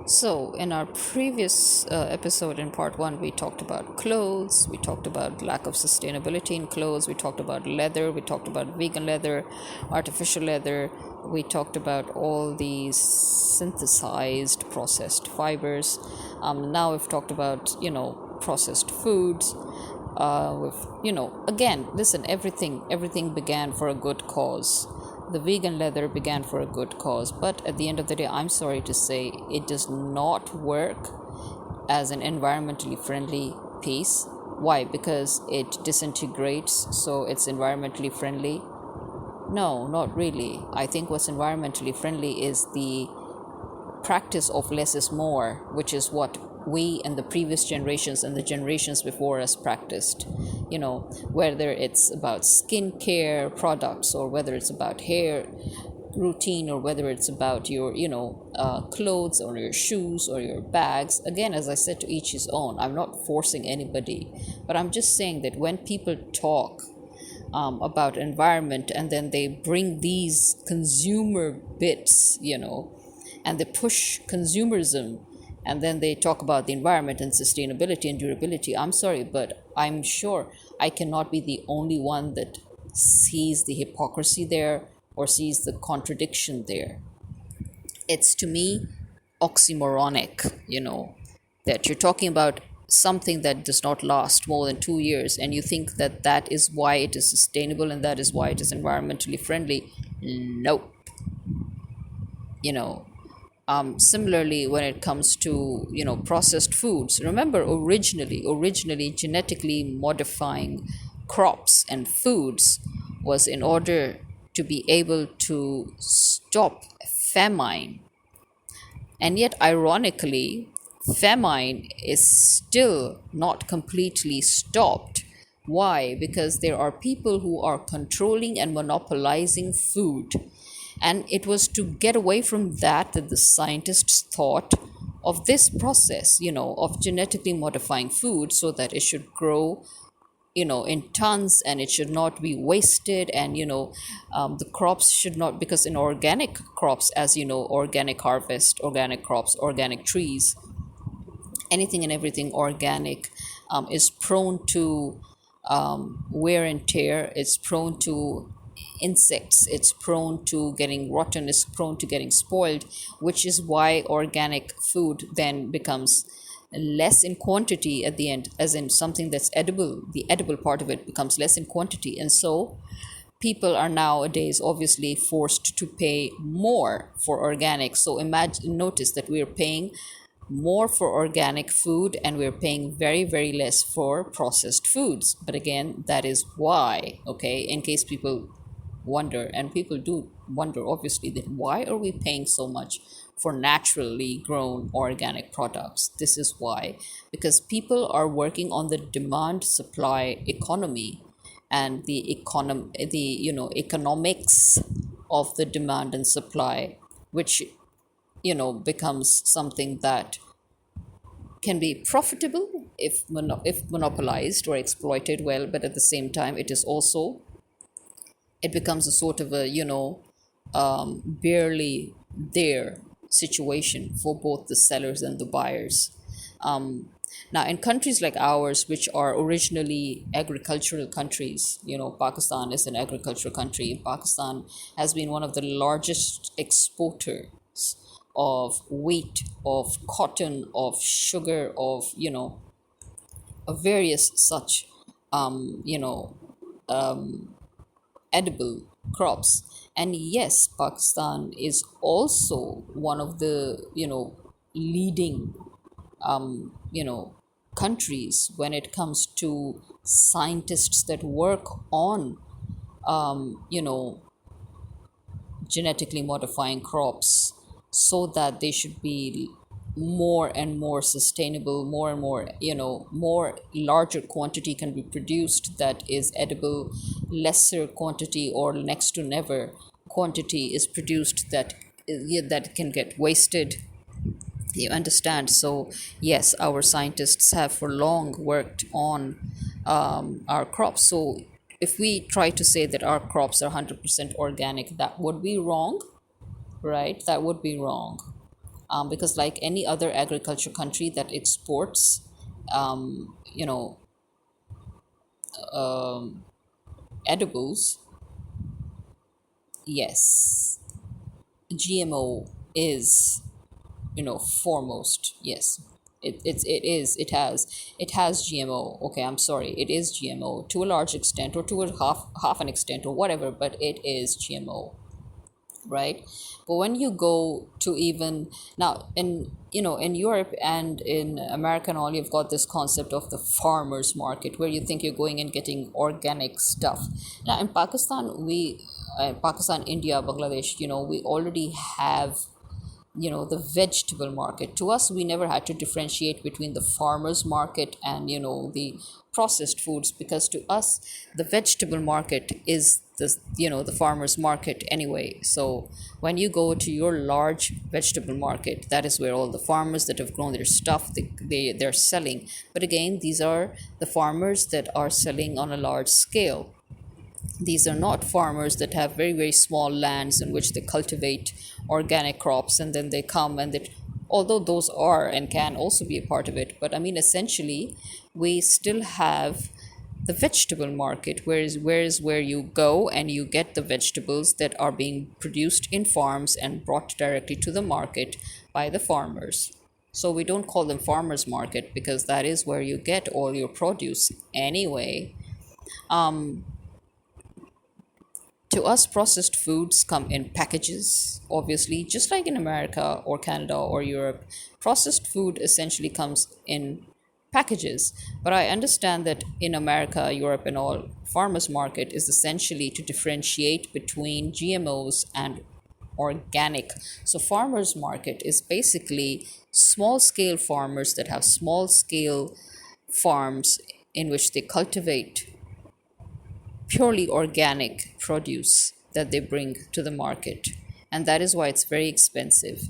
So, in our previous episode in part one, we talked about clothes, we talked about lack of sustainability in clothes, we talked about leather, we talked about vegan leather, artificial leather, we talked about all these synthesized processed fibers. Now we've talked about, processed foods. Again, listen, everything began for a good cause. The vegan leather began for a good cause, but at the end of the day, I'm sorry to say, it does not work as an environmentally friendly piece. Why? Because it disintegrates, so it's environmentally friendly. No, not really. I think what's environmentally friendly is the practice of less is more, which is what we and the previous generations and the generations before us practiced. Whether it's about skincare products, or whether it's about hair routine, or whether it's about your clothes or your shoes or your bags. Again, as I said, to each his own. I'm not forcing anybody, but I'm just saying that when people talk about environment, and then they bring these consumer bits, and they push consumerism, and then they talk about the environment and sustainability and durability. I'm sorry, but I'm sure I cannot be the only one that sees the hypocrisy there or sees the contradiction there. It's, to me, oxymoronic, that you're talking about something that does not last more than 2 years, and you think that that is why it is sustainable and that is why it is environmentally friendly. Nope. you know Similarly, when it comes to processed foods, remember, originally genetically modifying crops and foods was in order to be able to stop famine. And yet, ironically, famine is still not completely stopped. Why? Because there are people who are controlling and monopolizing food. And it was to get away from that the scientists thought of this process, of genetically modifying food so that it should grow in tons, and it should not be wasted. And the crops should not, because in organic crops, as you know, organic harvest, organic crops, organic trees, anything and everything organic is prone to wear and tear. It's prone to insects, it's prone to getting rotten, it's prone to getting spoiled, which is why organic food then becomes less in quantity at the end, as in something that's edible. The edible part of it becomes less in quantity, and so people are nowadays obviously forced to pay more for organic. So notice that we're paying more for organic food, and we're paying very, very less for processed foods. But again, that is why, okay, in case people wonder, and people do wonder obviously, that why are we paying so much for naturally grown organic products? This is why, because people are working on the demand supply economy, and the economics of the demand and supply, which becomes something that can be profitable if monopolized or exploited well, but at the same time it becomes a sort of a barely there situation for both the sellers and the buyers. Now, in countries like ours, which are originally agricultural countries, Pakistan is an agricultural country. Pakistan has been one of the largest exporters of wheat, of cotton, of sugar, of various such, edible crops. And yes, Pakistan is also one of the leading countries when it comes to scientists that work on genetically modifying crops, so that they should be more and more sustainable, more and more, more larger quantity can be produced that is edible, lesser quantity or next to never quantity is produced that that can get wasted. You understand? So yes, our scientists have for long worked on our crops. So if we try to say that our crops are 100% organic, that would be wrong, right? That would be wrong. because like any other agriculture country that exports, you know, edibles, yes, GMO is, foremost. Yes, it has GMO. Okay, I'm sorry, it is GMO to a large extent, or to a half an extent, or whatever, but it is GMO, right? But when you go to, even now, in Europe and in America and all, you've got this concept of the farmers market, where you think you're going and getting organic stuff. Now in Pakistan, Pakistan, India, Bangladesh, we already have, the vegetable market. To us, we never had to differentiate between the farmers market and, the processed foods, because to us the vegetable market is the farmers market anyway. So when you go to your large vegetable market, that is where all the farmers that have grown their stuff, they're selling. But again, these are the farmers that are selling on a large scale. These are not farmers that have very, very small lands in which they cultivate organic crops, and then they come and they, although those are and can also be a part of it. But I mean, essentially, we still have the vegetable market, where you go and you get the vegetables that are being produced in farms and brought directly to the market by the farmers. So we don't call them farmers market, because that is where you get all your produce anyway. To us, processed foods come in packages, obviously, just like in America or Canada or Europe. Processed food essentially comes in packages. But I understand that in America, Europe, and all, farmers market is essentially to differentiate between GMOs and organic. So farmers market is basically small scale farmers that have small scale farms in which they cultivate purely organic produce that they bring to the market. And that is why it's very expensive.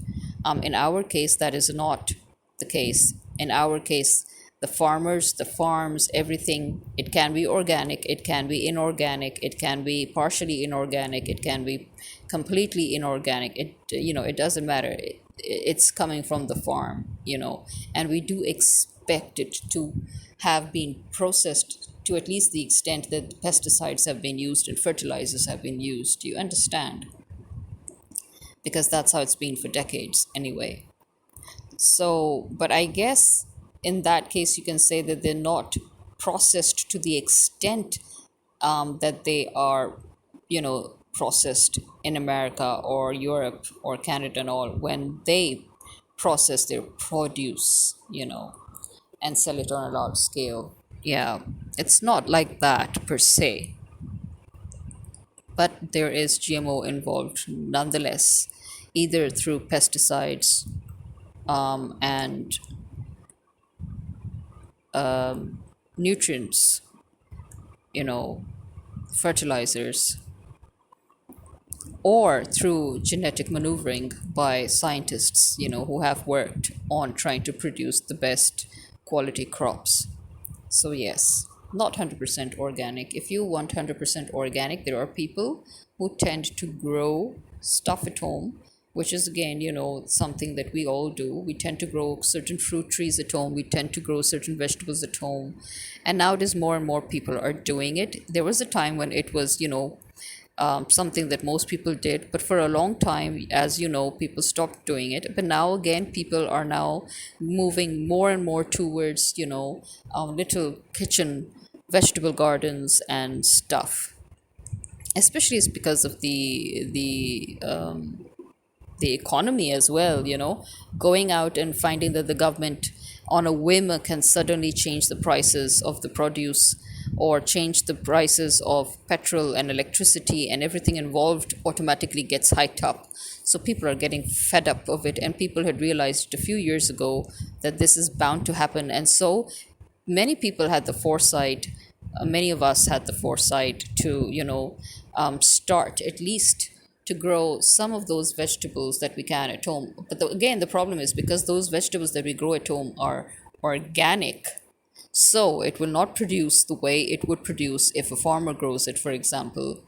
In our case, that is not the case. In our case, the farmers, the farms, everything, it can be organic, it can be inorganic, it can be partially inorganic, it can be completely inorganic. It doesn't matter. It's coming from the farm, and we do expect it to have been processed to at least the extent that pesticides have been used and fertilizers have been used. Do you understand? Because that's how it's been for decades anyway. So, but I guess in that case, you can say that they're not processed to the extent that they are, processed in America or Europe or Canada and all, when they process their produce, and sell it on a large scale. Yeah, it's not like that per se, but there is GMO involved nonetheless, either through pesticides and nutrients, you know, fertilizers, or through genetic maneuvering by scientists, who have worked on trying to produce the best quality crops. So, yes, not 100% organic. If you want 100% organic, there are people who tend to grow stuff at home, which is again, something that we all do. We tend to grow certain fruit trees at home, we tend to grow certain vegetables at home. And nowadays, more and more people are doing it. There was a time when it was, something that most people did, but for a long time, as you know, people stopped doing it. But now again, people are now moving more and more towards, little kitchen vegetable gardens and stuff. Especially it's because of the economy as well, going out and finding that the government on a whim can suddenly change the prices of the produce, or change the prices of petrol and electricity, and everything involved automatically gets hiked up. So people are getting fed up of it, and people had realized a few years ago that this is bound to happen. And so many people had the foresight, many of us had the foresight to, start at least to grow some of those vegetables that we can at home. But again, the problem is, because those vegetables that we grow at home are organic, so it will not produce the way it would produce if a farmer grows it, for example.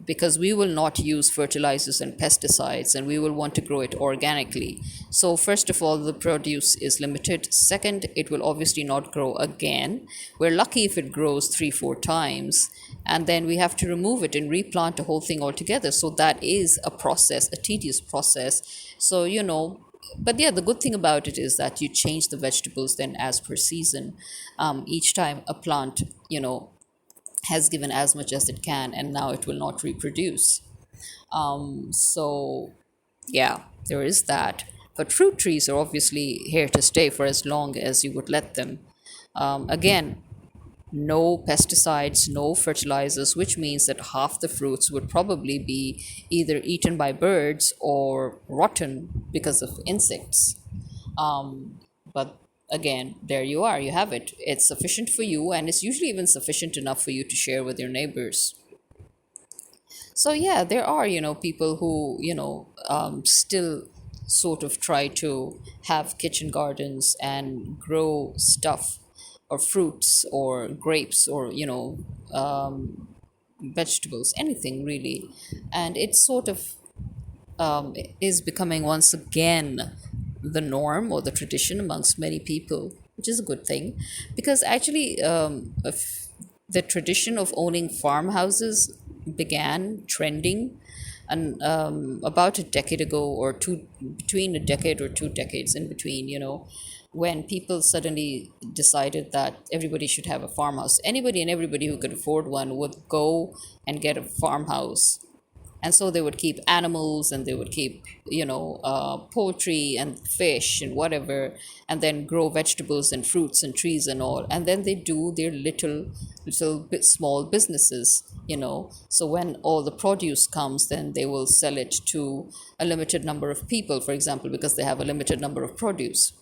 because we will not use fertilizers and pesticides, and we will want to grow it organically. So first of all, the produce is limited. Second, it will obviously not grow again. We're lucky if it grows 3 4 times, and then we have to remove it and replant the whole thing altogether. So that is a process, a tedious process. So but yeah, the good thing about it is that you change the vegetables then as per season. Each time a plant has given as much as it can, and now it will not reproduce. So yeah, there is that. But fruit trees are obviously here to stay for as long as you would let them. Again, no pesticides, no fertilizers, which means that half the fruits would probably be either eaten by birds or rotten because of insects. But again, there you are, you have it. It's sufficient for you, and it's usually even sufficient enough for you to share with your neighbors. So yeah, there are people who still sort of try to have kitchen gardens and grow stuff, or fruits or grapes, or vegetables, anything really. And it's sort of is becoming once again the norm or the tradition amongst many people, which is a good thing, because actually the tradition of owning farmhouses began trending and about a decade ago or two, between a decade or 2 decades in between, when people suddenly decided that everybody should have a farmhouse. Anybody and everybody who could afford one would go and get a farmhouse, and so they would keep animals, and they would keep poultry and fish and whatever, and then grow vegetables and fruits and trees and all, and then they do their little bit small businesses. So when all the produce comes, then they will sell it to a limited number of people, for example, because they have a limited number of produce,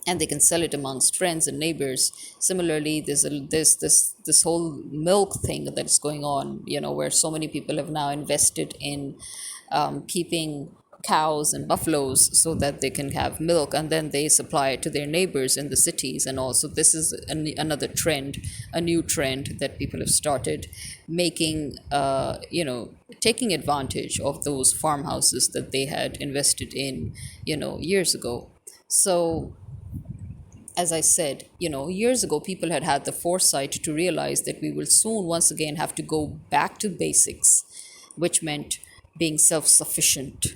and they can sell it amongst friends and neighbors. Similarly, there's this whole milk thing that's going on, where so many people have now invested in keeping cows and buffaloes so that they can have milk, and then they supply it to their neighbors in the cities. And also, this is another trend, a new trend that people have started making, taking advantage of those farmhouses that they had invested in, years ago. So as I said, years ago, people had had the foresight to realize that we will soon once again have to go back to basics, which meant being self sufficient.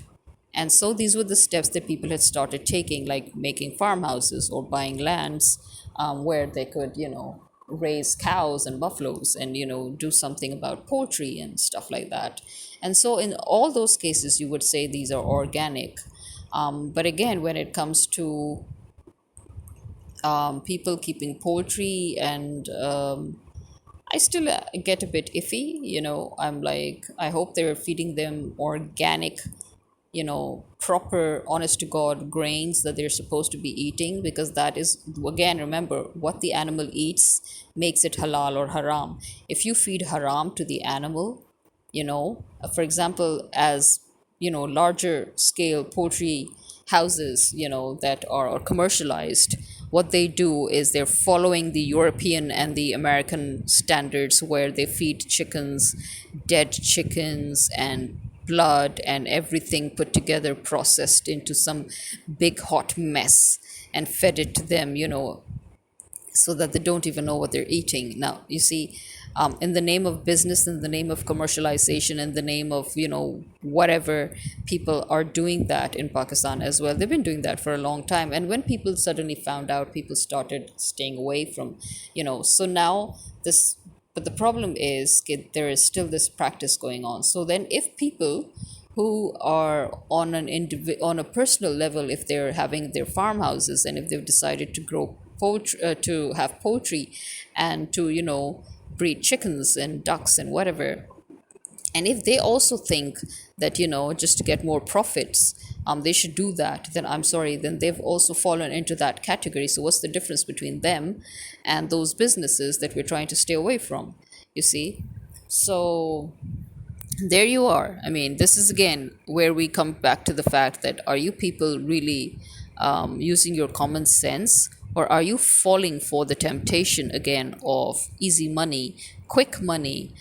And so these were the steps that people had started taking, like making farmhouses or buying lands where they could, raise cows and buffaloes and, do something about poultry and stuff like that. And so in all those cases, you would say these are organic. But again, when it comes to people keeping poultry, and I still get a bit iffy. I'm like, I hope they're feeding them organic, proper, honest to God grains that they're supposed to be eating, because that is, again, remember, what the animal eats makes it halal or haram. If you feed haram to the animal, for example, as larger scale poultry houses, that are or commercialized, what they do is they're following the European and the American standards, where they feed chickens dead chickens and blood and everything put together, processed into some big hot mess, and fed it to them, so that they don't even know what they're eating. Now, you see, in the name of business, in the name of commercialization, in the name of, whatever, people are doing that in Pakistan as well. They've been doing that for a long time. And when people suddenly found out, people started staying away from, so now this, but the problem is there is still this practice going on. So then if people who are on on a personal level, if they're having their farmhouses, and if they've decided to grow poultry, to have poultry, and to breed chickens and ducks and whatever, and if they also think that just to get more profits, they should do that, then I'm sorry, then they've also fallen into that category. So what's the difference between them and those businesses that we're trying to stay away from, you see? So there you are. I mean, this is again where we come back to the fact that, are you people really using your common sense, or are you falling for the temptation again of easy money, quick money,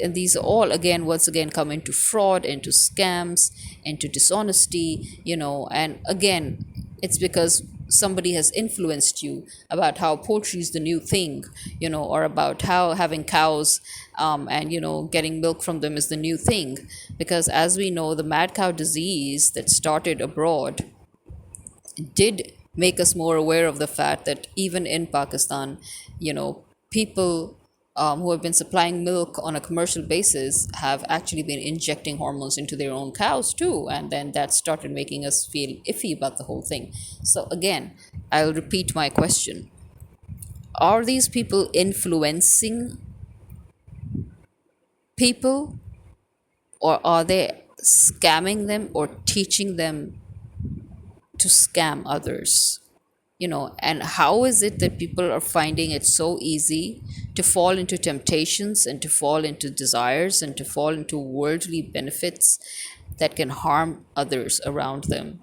and these all again once again come into fraud, into scams, into dishonesty, and again it's because somebody has influenced you about how poultry is the new thing, or about how having cows, and getting milk from them is the new thing. Because as we know, the mad cow disease that started abroad did make us more aware of the fact that even in Pakistan, people who have been supplying milk on a commercial basis have actually been injecting hormones into their own cows too. And then that started making us feel iffy about the whole thing. So, again, I'll repeat my question. Are these people influencing people, or are they scamming them or teaching them to scam others? And how is it that people are finding it so easy to fall into temptations and to fall into desires and to fall into worldly benefits that can harm others around them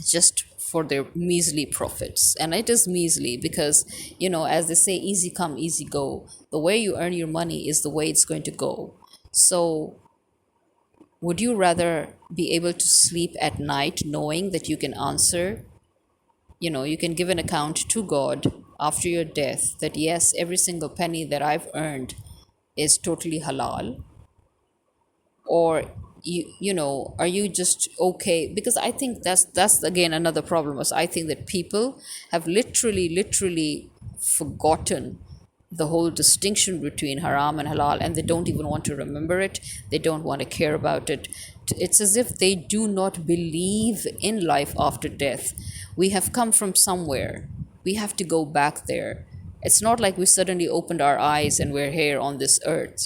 just for their measly profits? And it is measly because, as they say, easy come, easy go. The way you earn your money is the way it's going to go. So would you rather be able to sleep at night knowing that you can answer, you can give an account to God after your death, that yes, every single penny that I've earned is totally halal? Or are you just okay? Because I think that's again another problem, is I think that people have literally forgotten the whole distinction between haram and halal, and they don't even want to remember it. They don't want to care about it. It's as if they do not believe in life after death. We have come from somewhere. We have to go back there. It's not like we suddenly opened our eyes and we're here on this earth.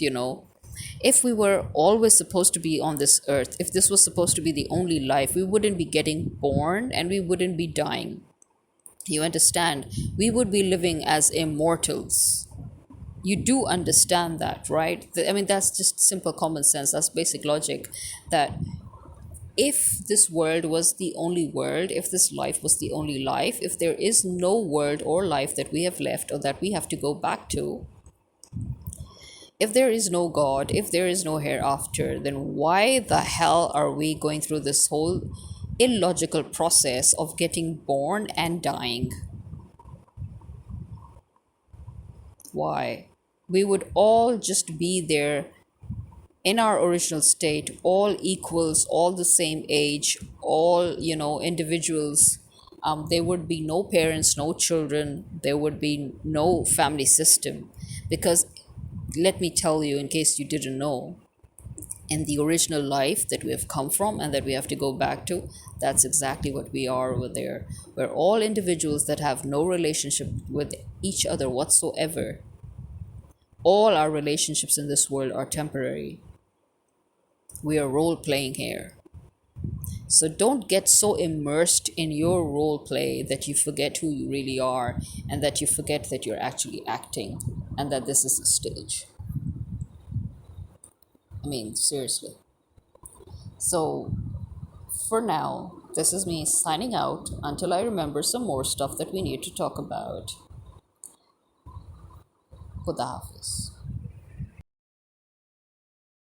If we were always supposed to be on this earth, if this was supposed to be the only life, we wouldn't be getting born and we wouldn't be dying. You understand? We would be living as immortals. You do understand that, right? I mean, that's just simple common sense. That's basic logic. That if this world was the only world, if this life was the only life, if there is no world or life that we have left or that we have to go back to, if there is no God, if there is no hereafter, then why the hell are we going through this whole illogical process of getting born and dying? Why? We would all just be there in our original state, all equals, all the same age, all, individuals. There would be no parents, no children, there would be no family system. Because let me tell you, in case you didn't know, in the original life that we have come from and that we have to go back to, that's exactly what we are over there. We're all individuals that have no relationship with each other whatsoever. All our relationships in this world are temporary. We are role playing here. So don't get so immersed in your role play that you forget who you really are, and that you forget that you're actually acting and that this is a stage. I mean, seriously. So for now, this is me signing out until I remember some more stuff that we need to talk about. Khuda Hafiz.